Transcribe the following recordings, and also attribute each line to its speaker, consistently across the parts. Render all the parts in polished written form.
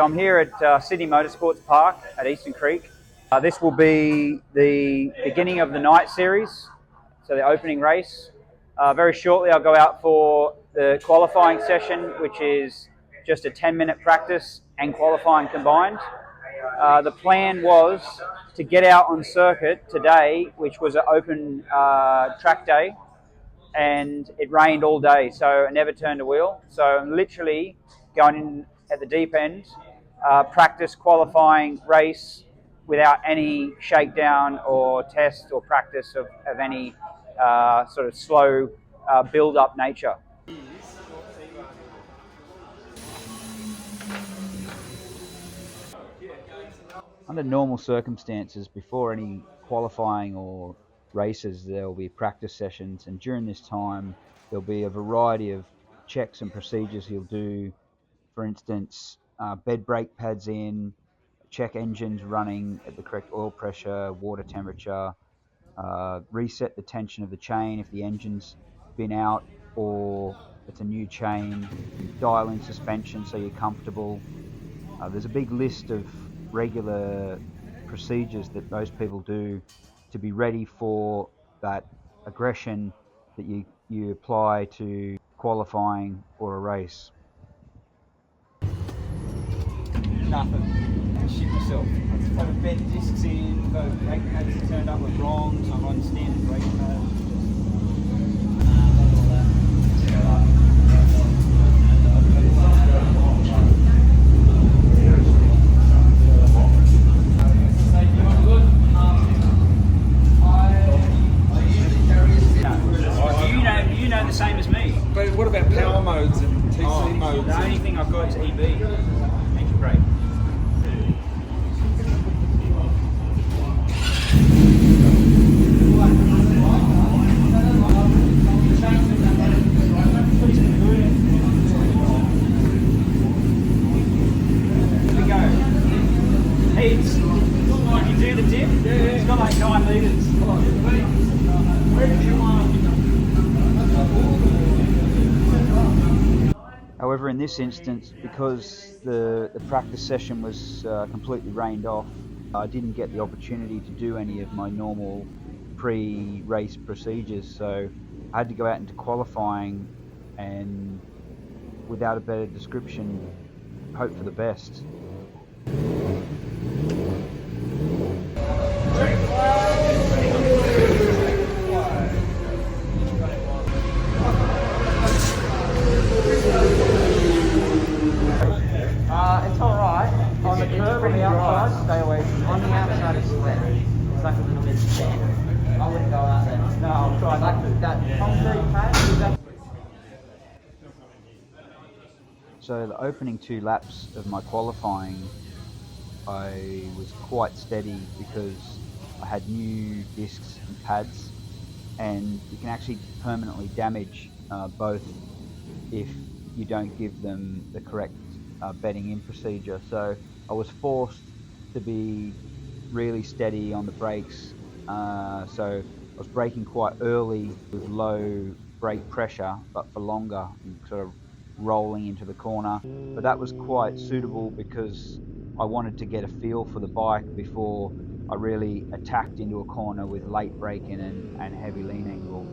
Speaker 1: So I'm here at Sydney Motorsports Park at Eastern Creek. This will be the beginning of the night series, so the opening race. Very shortly I'll go out for the qualifying session, which is just a 10-minute practice and qualifying combined. The plan was to get out on circuit today, which was an open track day, and it rained all day, so I never turned a wheel. So I'm literally going in at the deep end, practice, qualifying, race, without any shakedown or test or practice of any sort of slow build-up nature. Under normal circumstances, before any qualifying or races, there will be practice sessions, and during this time there'll be a variety of checks and procedures he'll do. For instance, bed brake pads in, check engines running at the correct oil pressure, water temperature, reset the tension of the chain if the engine's been out or it's a new chain, dial in suspension so you're comfortable. There's a big list of regular procedures that most people do to be ready for that aggression that you apply to qualifying or a race.
Speaker 2: Nothing. Shit myself. I've got a bed discs in, got brake pads turned up with wrong, so I'm on standard brake pads. You know the same as me.
Speaker 3: But what about power modes and TC modes?
Speaker 2: The only thing I've got is EB. Engine brake. Here we go. Heats. You can do the dip? Yeah. It's got like 9 litres. Where did you want?
Speaker 1: However, in this instance, because the practice session was completely rained off, I didn't get the opportunity to do any of my normal pre-race procedures, so I had to go out into qualifying and, without a better description, hope for the best.
Speaker 2: It's alright. On the curb on the outside, stay away from it.
Speaker 4: On the outside it's wet. It's like a little bit sand. I wouldn't go out there.
Speaker 2: No, I'll try
Speaker 4: Like that concrete pad, is that?
Speaker 1: So the opening 2 laps of my qualifying, I was quite steady because I had new discs and pads, and you can actually permanently damage both if you don't give them the correct bedding in procedure. So I was forced to be really steady on the brakes, so I was braking quite early with low brake pressure but for longer and sort of rolling into the corner. But that was quite suitable because I wanted to get a feel for the bike before I really attacked into a corner with late braking and heavy lean angle.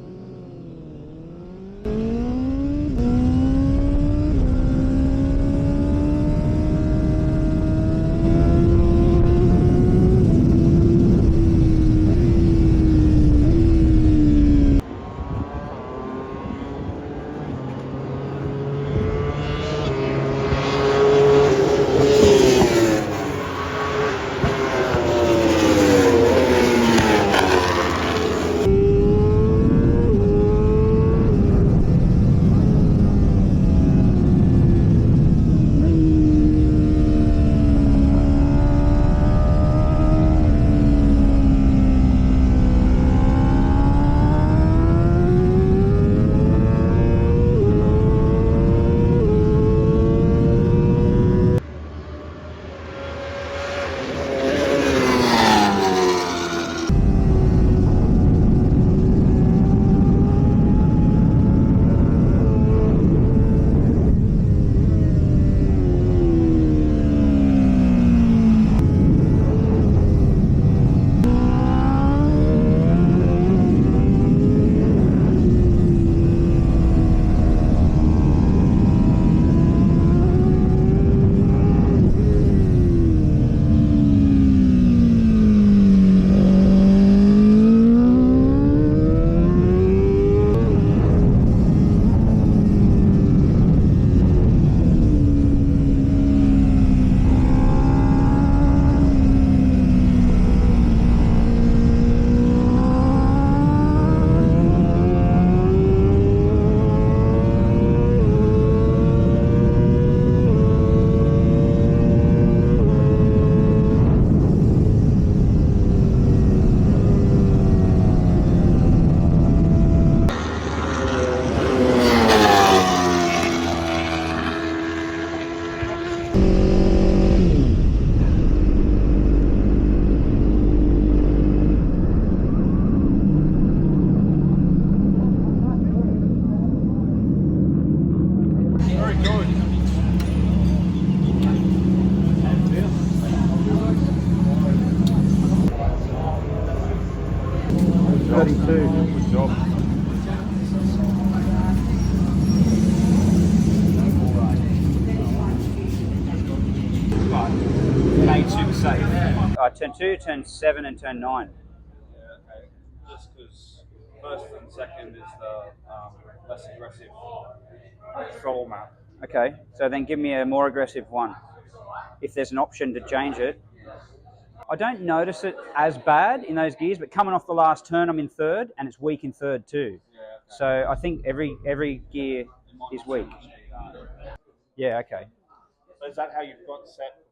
Speaker 2: turn 2, turn 7, and turn 9.
Speaker 3: Yeah, okay. Just because first and second is the less aggressive throttle map.
Speaker 2: Okay, so then give me a more aggressive one. If there's an option to change it. I don't notice it as bad in those gears, but coming off the last turn, I'm in third, and it's weak in third too.
Speaker 3: Yeah, okay.
Speaker 2: So I think every gear is weak. Yeah, okay.
Speaker 3: So is that how you've got set?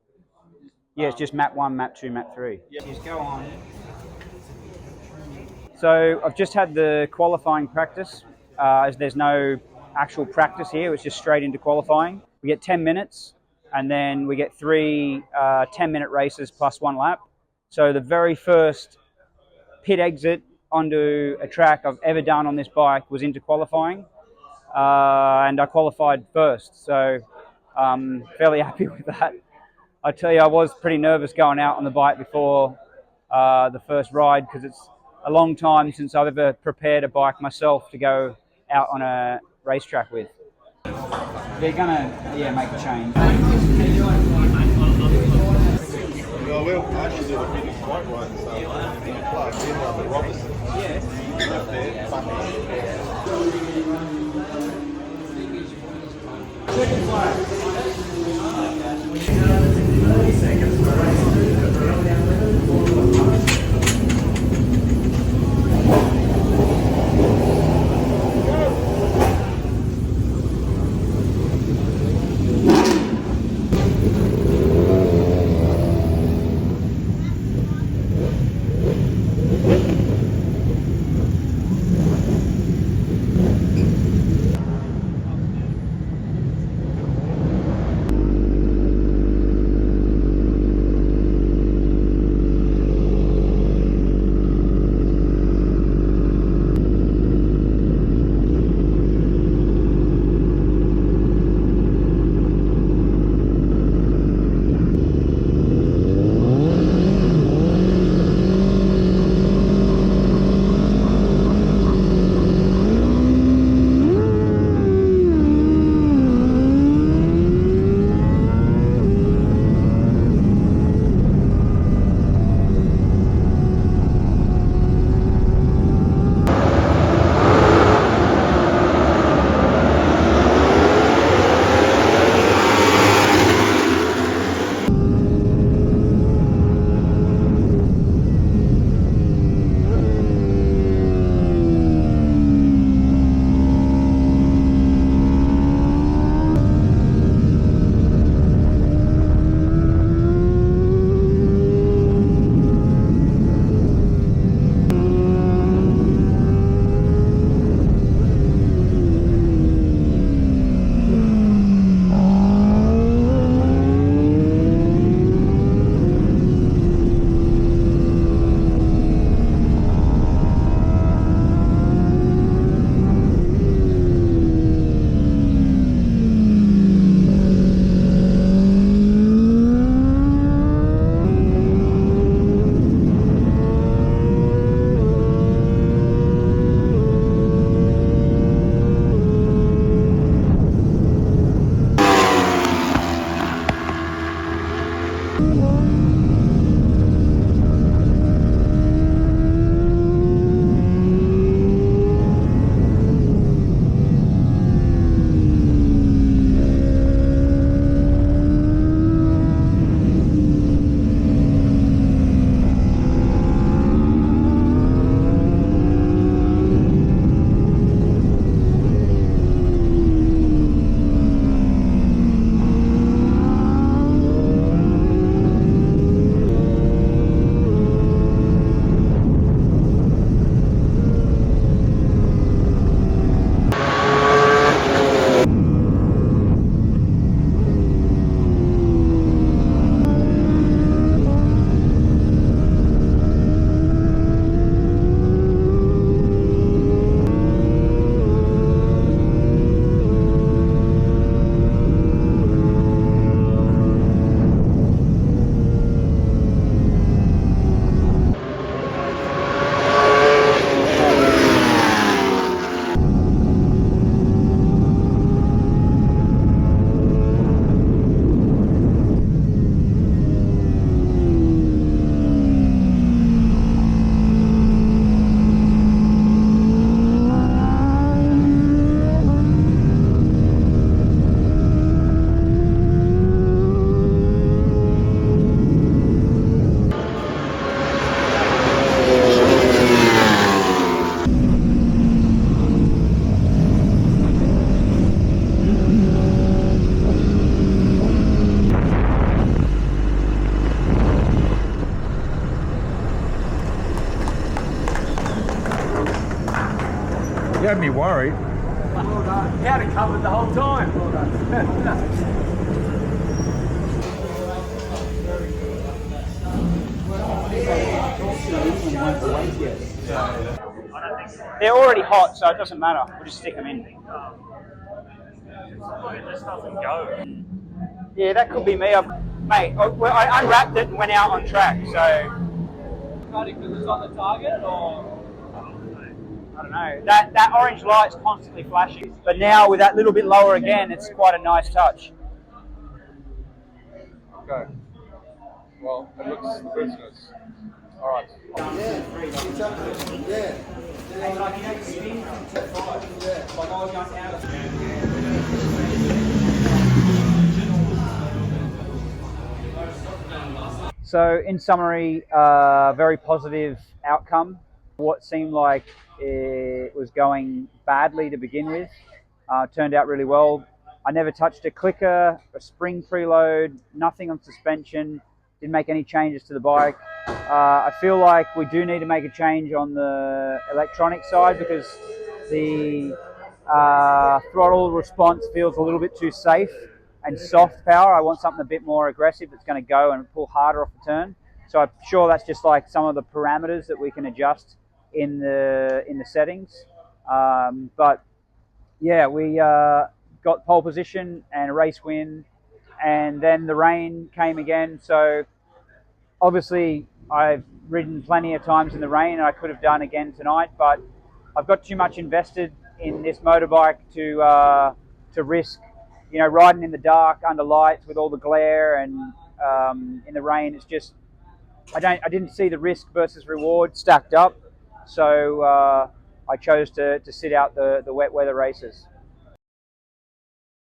Speaker 2: Yeah, it's just map 1, map 2, map 3.
Speaker 3: Yeah.
Speaker 2: Just go on. So I've just had the qualifying practice, as there's no actual practice here, it's just straight into qualifying. We get 10 minutes, and then we get 3 10-minute races plus 1 lap. So the very first pit exit onto a track I've ever done on this bike was into qualifying, and I qualified first, so I'm fairly happy with that. I tell you, I was pretty nervous going out on the bike before the first ride, because it's a long time since I've ever prepared a bike myself to go out on a racetrack with. They're gonna, make a change.
Speaker 5: Well, we'll actually do the finish white one, so plug in on the Robertson.
Speaker 2: Yeah.
Speaker 5: Left there,
Speaker 2: Second flag.
Speaker 6: 30 seconds for race 2.
Speaker 7: had me worried.
Speaker 6: Well done. You had it covered the whole time. Well done.
Speaker 2: They're already hot, so it doesn't matter. We'll just stick them in. Yeah, that could be me. Mate, I unwrapped it and went out on track, so...
Speaker 3: Because it's on the target, or?
Speaker 2: I don't know. That orange light's constantly flashing, but now with that little bit lower again, it's quite a nice touch.
Speaker 7: Okay. Well, it looks business. All right.
Speaker 2: So, in summary, very positive outcome. What seemed like it was going badly to begin with turned out really well. I never touched a clicker, a spring preload, nothing on suspension, didn't make any changes to the bike. I feel like we do need to make a change on the electronic side because the throttle response feels a little bit too safe and soft power. I want something a bit more aggressive that's going to go and pull harder off the turn. So I'm sure that's just like some of the parameters that we can adjust in the settings. But yeah, we got pole position and a race win, and then the rain came again. So obviously I've ridden plenty of times in the rain, and I could have done again tonight, but I've got too much invested in this motorbike to risk, you know, riding in the dark under lights with all the glare and in the rain. It's just I didn't see the risk versus reward stacked up, so I chose to sit out the wet weather races.